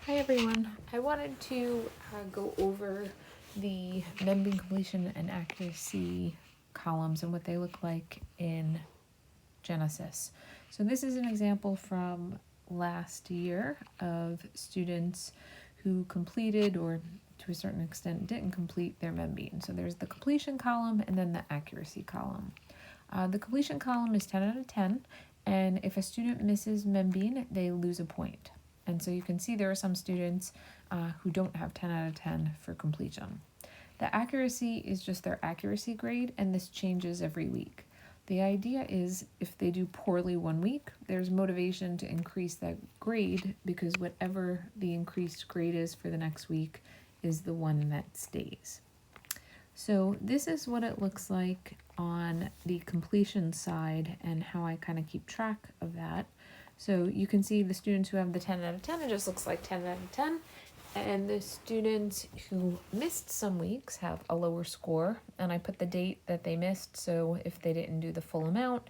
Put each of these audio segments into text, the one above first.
Hi everyone. I wanted to go over the Membean completion and accuracy columns and what they look like in Genesis. So this is an example from last year of students who completed or to a certain extent didn't complete their Membean. So there's the completion column and then the accuracy column. The completion column is 10 out of 10, and if a student misses Membean, they lose a point. And so you can see there are some students who don't have 10 out of 10 for completion. The accuracy is just their accuracy grade, and this changes every week. The idea is if they do poorly one week, there's motivation to increase that grade because whatever the increased grade is for the next week is the one that stays. So this is what it looks like on the completion side and how I kind of keep track of that. So you can see the students who have the 10 out of 10, it just looks like 10 out of 10. And the students who missed some weeks have a lower score. And I put the date that they missed, so if they didn't do the full amount,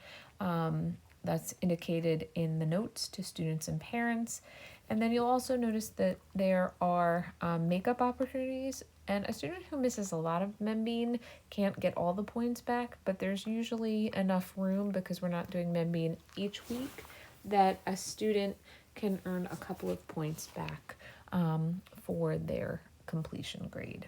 that's indicated in the notes to students and parents. And then you'll also notice that there are makeup opportunities, and a student who misses a lot of Membean can't get all the points back, but there's usually enough room because we're not doing Membean each week that a student can earn a couple of points back for their completion grade.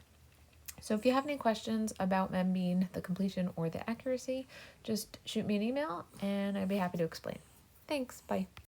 So if you have any questions about Membean, the completion or the accuracy, just shoot me an email and I'd be happy to explain. Thanks, bye.